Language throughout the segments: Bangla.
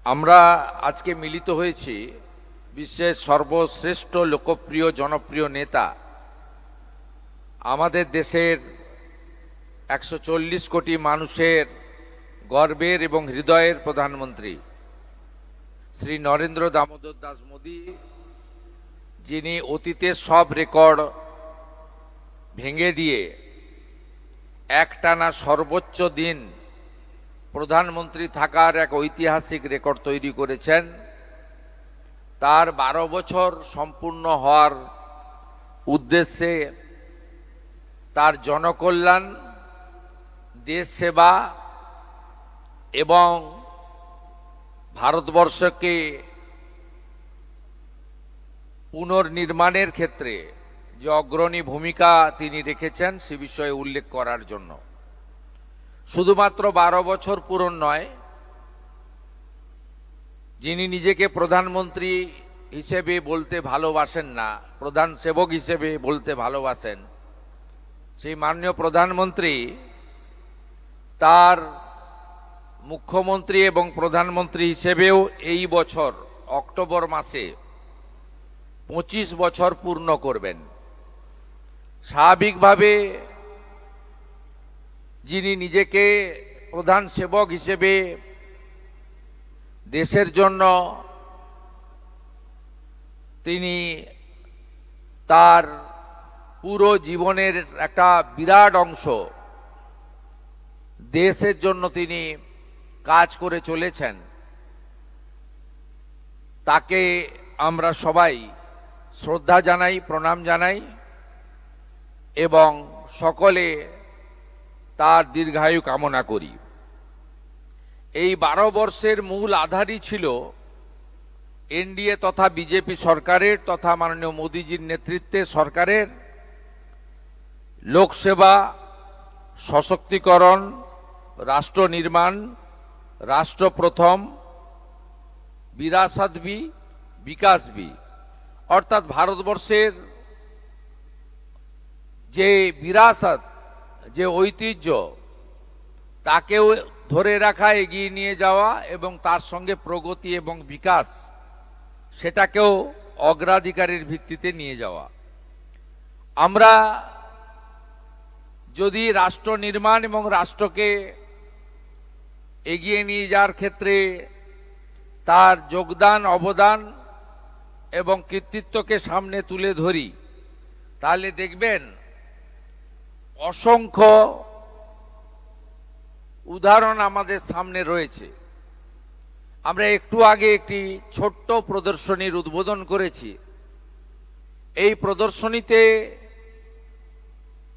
আমরা আজকে মিলিত হয়েছি বিশ্বের সর্বশ্রেষ্ঠ লোকপ্রিয় জনপ্রিয় নেতা, আমাদের দেশের 140 কোটি মানুষের গর্বের এবং হৃদয়ের প্রধানমন্ত্রী শ্রী নরেন্দ্র দামোদর দাস মোদী, যিনি অতীতের সব রেকর্ড ভেঙে দিয়ে একটানা সর্বোচ্চ দিন প্রধানমন্ত্রী থাকার এক ঐতিহাসিক রেকর্ড তৈরি করেছেন। তার 12 বছর সম্পূর্ণ হওয়ার উদ্দেশ্যে তার জনকল্যাণ, দেশ সেবা এবং ভারতবর্ষকে পুনর্নির্মাণের ক্ষেত্রে যে অগ্রণী ভূমিকা তিনি রেখেছেন সে বিষয়ে উল্লেখ করার জন্য। শুধুমাত্র 12 বছর পূরণ নয়, যিনি নিজেকে প্রধানমন্ত্রী হিসেবে বলতে ভালোবাসেন না, প্রধান সেবক হিসেবে বলতে ভালোবাসেন, সেই মাননীয় প্রধানমন্ত্রী তার মুখ্যমন্ত্রী এবং প্রধানমন্ত্রী হিসেবেও এই বছর অক্টোবর মাসে 25 বছর পূর্ণ করবেন। স্বাভাবিকভাবে যিনি নিজেকে প্রধান সেবক হিসেবে দেশের জন্য তিনি তার পুরো জীবনের একটা বিরাট অংশ দেশের জন্য তিনি কাজ করে চলেছেন, তাকে আমরা সবাই শ্রদ্ধা জানাই, প্রণাম জানাই এবং সকলে তার দীর্ঘায়ু কামনা করি। এই 12 বর্ষের মূল আধারই ছিল এনডিএ তথা বিজেপি সরকারের তথা মাননীয় মোদীজির নেতৃত্বে সরকারের লোকসেবা, সশক্তিকরণ, রাষ্ট্র নির্মাণ, রাষ্ট্র প্রথম, বিরাসত ভি বিকাশ ভি, অর্থাৎ ভারতবর্ষের যে বিরাসত, যে ঐতিহ্য, তাকেও ধরে রাখা, এগিয়ে নিয়ে যাওয়া এবং তার সঙ্গে প্রগতি এবং বিকাশ সেটাকেও অগ্রাধিকারের ভিত্তিতে নিয়ে যাওয়া। আমরা যদি রাষ্ট্র নির্মাণ এবং রাষ্ট্রকে এগিয়ে নিয়ে যাওয়ার ক্ষেত্রে তার যোগদান, অবদান এবং কৃতিত্বকে সামনে তুলে ধরি, তাহলে দেখবেন অসংখ্য উদাহরণ আমাদের সামনে রয়েছে। আমরা একটু আগে একটি ছোট্ট প্রদর্শনীর উদ্বোধন করেছি। এই প্রদর্শনীতে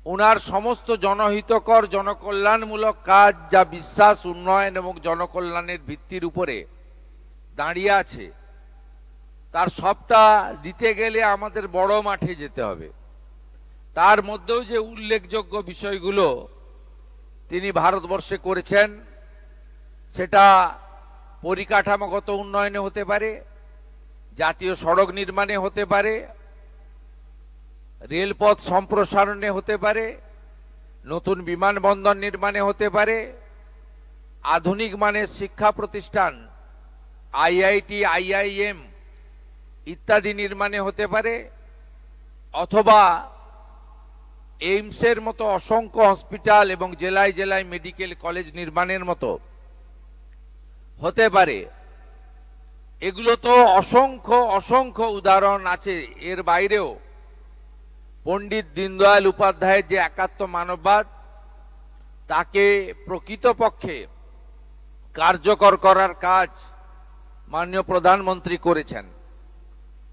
ওনার সমস্ত জনহিতকর, জনকল্যাণমূলক কাজ, যা বিশ্বাস, উন্নয়ন এবং জনকল্যাণের ভিত্তির উপরে দাঁড়িয়ে আছে, তার সবটা দিতে গেলে আমাদের বড় মাঠে যেতে হবে। তার মধ্যেও যে উল্লেখযোগ্য বিষয়গুলো তিনি ভারতবর্ষে করেছেন, সেটা পরিকাঠামোগত উন্নয়নে হতে পারে, জাতীয় সড়ক নির্মাণে হতে পারে, রেলপথ সম্প্রসারণে হতে পারে, নতুন বিমানবন্দর নির্মাণে হতে পারে, আধুনিক মানের শিক্ষা প্রতিষ্ঠান আইআইটি, আইআইএম ইত্যাদি নির্মাণে হতে পারে, অথবা এইমসের মতো অসংখ্য হসপিটাল এবং জেলায় জেলায় মেডিকেল কলেজ নির্মাণের মতো হতে পারে। এগুলো তো অসংখ্য অসংখ্য উদাহরণ আছে। এর বাইরেও পণ্ডিত দীনদয়াল উপাধ্যায়ের যে একাত্ম মানববাদ, তাকে প্রকৃতপক্ষে কার্যকর করার কাজ মাননীয় প্রধানমন্ত্রী করেছেন।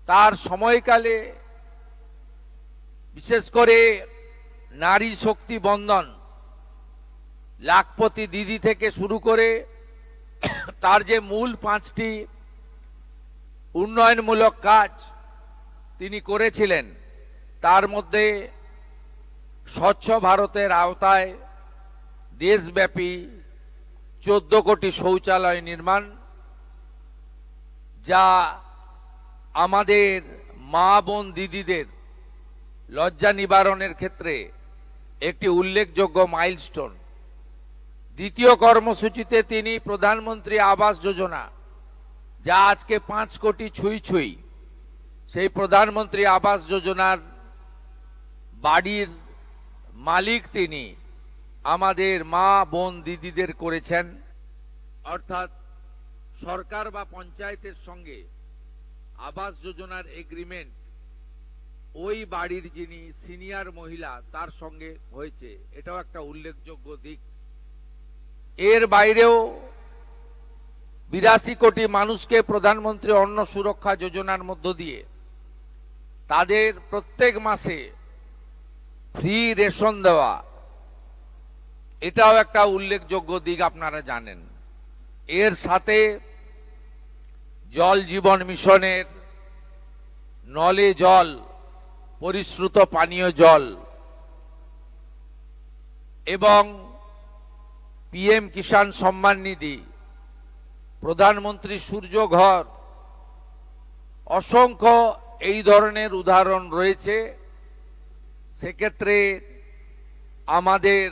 তার সময়কালে বিশেষ করে নারী শক্তি বন্ধন, লাখপতি দিদি থেকে শুরু করে তার যে মূল 5টি উন্নয়নমূলক কাজ তিনি করেছিলেন, তার মধ্যে স্বচ্ছ ভারতের আওতায় দেশব্যাপী 14 কোটি শৌচালয় নির্মাণ, যা আমাদের মা বোন দিদিদের লজ্জা নিবারণের ক্ষেত্রে একটি উল্লেখযোগ্য মাইলস্টোন। দ্বিতীয় কর্মসূচিতে তিনি প্রধানমন্ত্রী আবাস যোজনা যা আজকে 5 কোটি ছুঁই ছুঁই, সেই প্রধানমন্ত্রী আবাস যোজনার বাড়ির মালিক তিনি আমাদের মা বোন দিদিদের করেছেন। অর্থাৎ সরকার বা পঞ্চায়েতের সঙ্গে আবাস যোজনার এগ্রিমেন্ট ওই বাড়ির যিনি সিনিয়র মহিলা তার সঙ্গে হয়েছে, এটাও একটা উল্লেখযোগ্য দিক। এর বাইরেও 82 কোটি মানুষকে প্রধানমন্ত্রী অন্ন সুরক্ষা যোজনার মধ্য দিয়ে তাদের প্রত্যেক মাসে ফ্রি রেশন দেওয়া, এটাও একটা উল্লেখযোগ্য দিক, আপনারা জানেন। এর সাথে জল জীবন মিশনের নলে জল, পরিশ্রুত পানীয় জল এবং পিএম কিষাণ সম্মান নিধি, প্রধানমন্ত্রী সূর্য ঘর, অসংখ্য এই ধরনের উদাহরণ রয়েছে। সেক্ষেত্রে আমাদের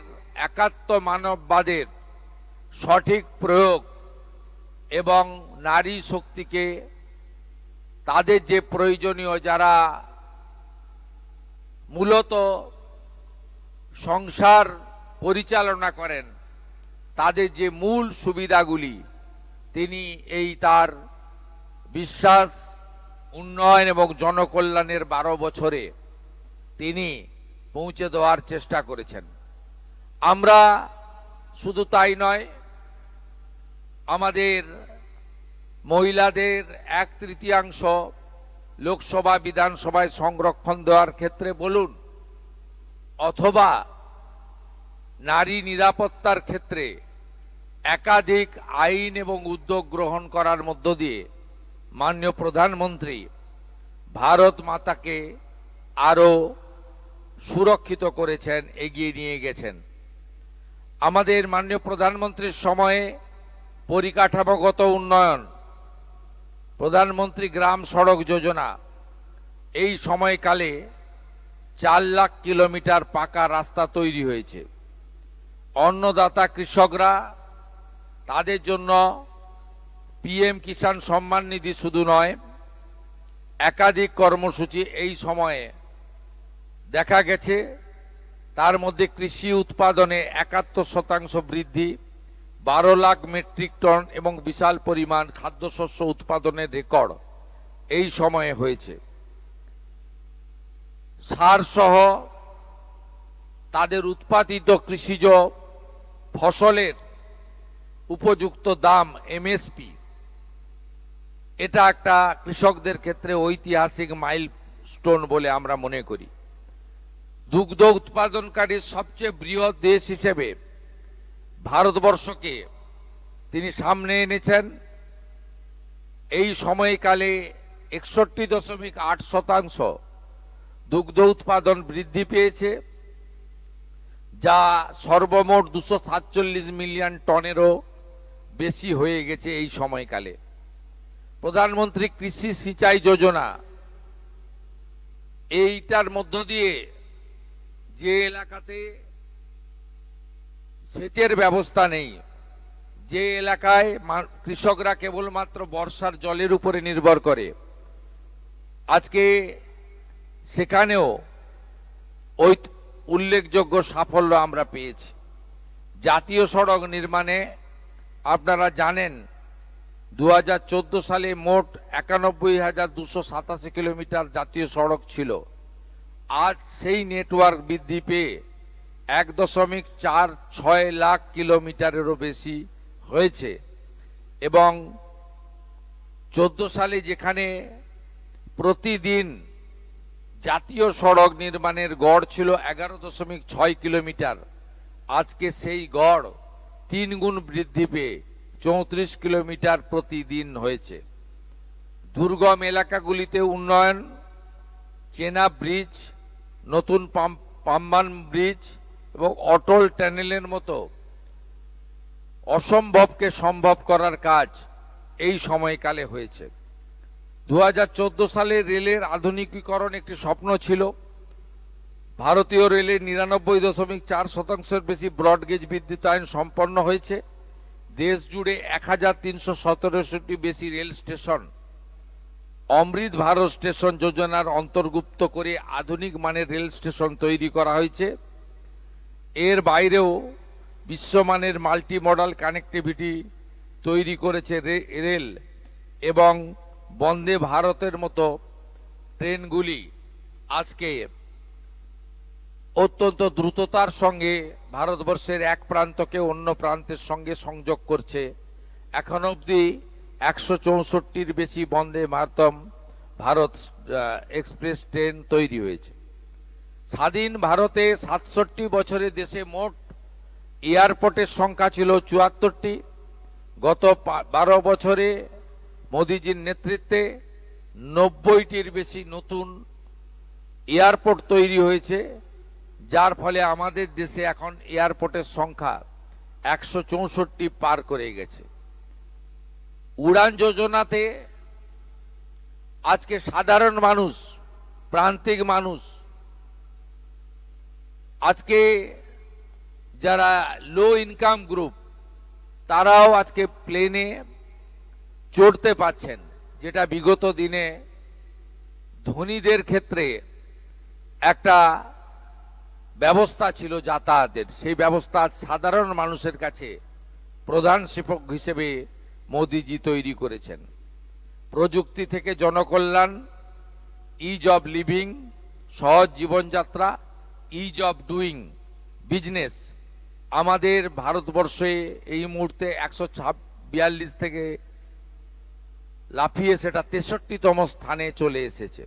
একাত্ম মানববাদের সঠিক প্রয়োগ এবং নারী শক্তিকে তাদের যে প্রয়োজনীয়, যারা মূলত সংসার পরিচালনা করেন, তাদের যে মূল সুবিধাগুলি তিনি এই তার বিশ্বাস, উন্নয়ন এবং জনকল্যাণের 12 বছরে তিনি পৌঁছে দেওয়ার চেষ্টা করেছেন। আমরা শুধু তাই নয়, আমাদের মহিলাদের 1/3 লোকসভা বিধানসভায় সংরক্ষণ দেওয়ার ক্ষেত্রে বলুন, অথবা নারী নিরাপত্তার ক্ষেত্রে একাধিক আইন এবং উদ্যোগ গ্রহণ করার মধ্য দিয়ে মাননীয় প্রধানমন্ত্রী ভারত মাতাকে আরো সুরক্ষিত করেছেন, এগিয়ে নিয়ে গেছেন। আমাদের মাননীয় প্রধানমন্ত্রীর সময়ে পরিকাঠামোগত উন্নয়ন, প্রধানমন্ত্রী গ্রাম সড়ক যোজনা, এই সময়কালে 4 লাখ কিলোমিটার পাকা রাস্তা তৈরি হয়েছে। অন্নদাতা কৃষকরা, তাদের জন্য পিএম কিষাণ সম্মান নিধি শুধু নয়, একাধিক কর্মসূচি এই সময়ে দেখা গেছে। তার মধ্যে কৃষি উৎপাদনে 71% বৃদ্ধি, 12 লাখ মেট্রিক টন এবং বিশাল পরিমাণ খাদ্যশস্য উৎপাদনের রেকর্ড এই সময়ে হয়েছে। সার সহ তাদের উৎপাদিত কৃষিজ ফসলের উপযুক্ত দাম, এমএসপি, এটা একটা কৃষকদের ক্ষেত্রে ঐতিহাসিক মাইলস্টোন বলে আমরা মনে করি। দুগ্ধ উৎপাদনকারী সবচেয়ে বৃহৎ দেশ হিসেবে ভারতবর্ষকে তিনি সামনে এনেছেন। এই সময়কালে 61.8% দুগ্ধ উৎপাদন বৃদ্ধি পেয়েছে, যা সর্বমোট 247 মিলিয়ন টনেরও বেশি হয়ে গেছে এই সময়কালে। প্রধানমন্ত্রী কৃষি সিঁচাই যোজনা, এইটার মধ্য দিয়ে যে এলাকাতে সেচের ব্যবস্থা নেই, যে এলাকায় কৃষকরা কেবলমাত্র বর্ষার জলের উপরে নির্ভর করে, আজকে সেখানেও ওই উল্লেখযোগ্য সাফল্য আমরা পেয়েছি। জাতীয় সড়ক নির্মাণে আপনারা জানেন 2014 সালে মোট 91,287 কিলোমিটার জাতীয় সড়ক ছিল। আজ সেই নেটওয়ার্ক বৃদ্ধি পেয়ে 1.46 লাখ কিলোমিটারেরও বেশি হয়েছে। এবং 14 সালে যেখানে প্রতিদিন জাতীয় সড়ক নির্মাণের গড় ছিল 11.6 কিলোমিটার, আজকে সেই গড় 3 গুণ বৃদ্ধি পেয়ে 34 কিলোমিটার প্রতিদিন হয়েছে। দুর্গম এলাকাগুলিতে উন্নয়ন, চেনা ব্রিজ, নতুন পাম্বান ব্রিজ এবং অটল টানেলের মতো অসম্ভবকে সম্ভব করার কাজ এই সময়কালে হয়েছে। 2014 সালে রেলের আধুনিকীকরণ একটি স্বপ্ন ছিল। ভারতীয় রেলের 99.4% বেশি ব্রডগেজ বিদ্যুতায়ন সম্পন্ন হয়েছে দেশ জুড়ে 1317টি বেশি রেল স্টেশন অমৃত ভারত স্টেশন যোজনার অন্তর্ভুক্ত করে আধুনিক মানের রেল স্টেশন তৈরি করা হয়েছে। এর বাইরেও বিশ্বমানের মাল্টি মডাল কানেক্টিভিটি তৈরি করেছে রেল, এবং বন্দে ভারতের মতো ট্রেনগুলি আজকে অত্যন্ত দ্রুততার সঙ্গে ভারতবর্ষের এক প্রান্তকে অন্য প্রান্তের সঙ্গে সংযোগ করছে। এখন অবধি 164টির বেশি বন্দে ভারত এক্সপ্রেস ট্রেন তৈরি হয়েছে। স্বাধীন ভারতে 67 বছরে দেশে মোট এয়ারপোর্টের সংখ্যা ছিল 74টি। গত 12 বছরে মোদিজির নেতৃত্বে 90টির বেশি নতুন এয়ারপোর্ট তৈরি হয়েছে, যার ফলে আমাদের দেশে এখন এয়ারপোর্টের সংখ্যা 164 পার করে গেছে। উড়ান যোজনাতে আজকে সাধারণ মানুষ, প্রান্তিক মানুষ, আজকে যারা লো ইনকাম গ্রুপ, তারাও আজকে প্লেনে চড়তে পাচ্ছেন, যেটা বিগত দিনে ধনীদের ক্ষেত্রে একটা ব্যবস্থা ছিল যাতায়াতের, সেই ব্যবস্থা আজ সাধারণ মানুষের কাছে প্রধান শিক্ষক হিসেবে মোদিজি তৈরি করেছেন। প্রযুক্তি থেকে জনকল্যাণ, ইজ অব লিভিং, সহজ জীবনযাত্রা, ইজ অব ডুইং বিজনেস, আমাদের ভারতবর্ষে এই মুহূর্তে 142 থেকে লাফিয়ে সেটা 63তম স্থানে চলে এসেছে।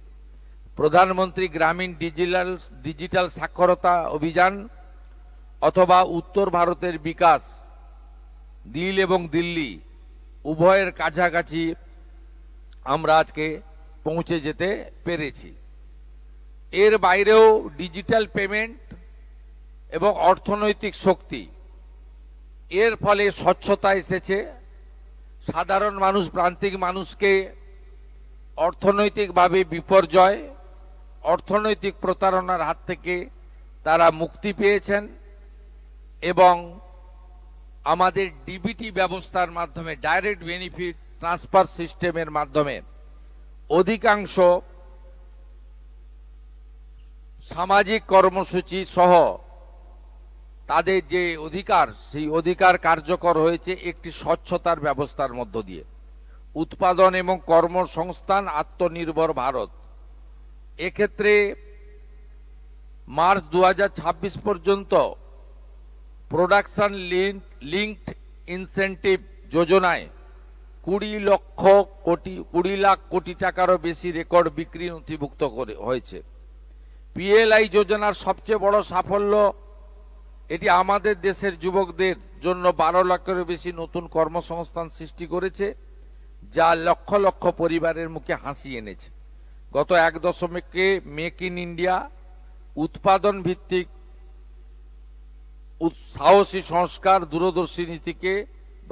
প্রধানমন্ত্রী গ্রামীণ ডিজিটাল সাক্ষরতা অভিযান অথবা উত্তর ভারতের বিকাশ, দিল এবং দিল্লি উভয়ের কাছাকাছি আমরা আজকে পৌঁছে যেতে পেরেছি। এর বাইরেও ডিজিটাল পেমেন্ট এবং অর্থনৈতিক শক্তি, এর ফলে স্বচ্ছতা এসেছে। সাধারণ মানুষ, প্রান্তিক মানুষকে অর্থনৈতিকভাবে বিপর্যয়, অর্থনৈতিক প্রতারণার হাত থেকে তারা মুক্তি পেয়েছেন, এবং আমাদের ডিবিটি ব্যবস্থার মাধ্যমে, ডাইরেক্ট বেনিফিট ট্রান্সফার সিস্টেমের মাধ্যমে অধিকাংশ সামাজিক কর্মসূচি সহ তাদের যে অধিকার, সেই অধিকার কার্যকর হয়েছে একটি স্বচ্ছতার ব্যবস্থার মধ্য দিয়ে। উৎপাদন এবং কর্মসংস্থান, আত্মনির্ভর ভারত, এক্ষেত্রে মার্চ 2026 পর্যন্ত প্রোডাকশন লিঙ্কড ইনসেন্টিভ যোজনায় 20 লাখ কোটি টাকারও বেশি রেকর্ড বিক্রি নথিভুক্ত হয়েছে। পিএলআই যোজনার সবচেয়ে বড় সাফল্য, এটি আমাদের দেশের যুবকদের জন্য 12 লাখেরও বেশি নতুন কর্মসংস্থান সৃষ্টি করেছে, যা লক্ষ লক্ষ পরিবারের মুখে হাসি এনেছে। গত 1 দশকে মেক ইন ইন্ডিয়া, উৎপাদন ভিত্তিক সাহসী সংস্কার, দূরদর্শী নীতিকে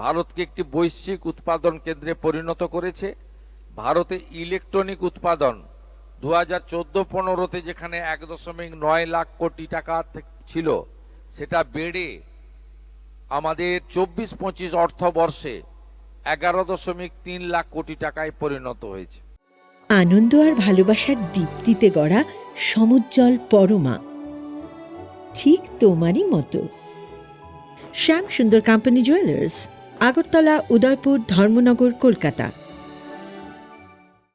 ভারতকে একটি বৈশ্বিক উৎপাদন কেন্দ্রে পরিণত করেছে। ভারতে ইলেকট্রনিক উৎপাদন 2014-15-তে যেখানে 1.9 লাখ কোটি টাকা ছিল, সেটা বেড়ে আমাদের 24-25 অর্থবর্ষে 11.3 লাখ কোটি টাকায় পরিণত হয়েছে। আনন্দ আর ভালোবাসার দীপ্তিতে গড়া সমুজ্জ্বল পরমা, ঠিক তোমারই মতো। শ্যাম সুন্দর কোম্পানি জুয়েলার্স, আগরতলা, উদয়পুর, ধর্মনগর, কলকাতা।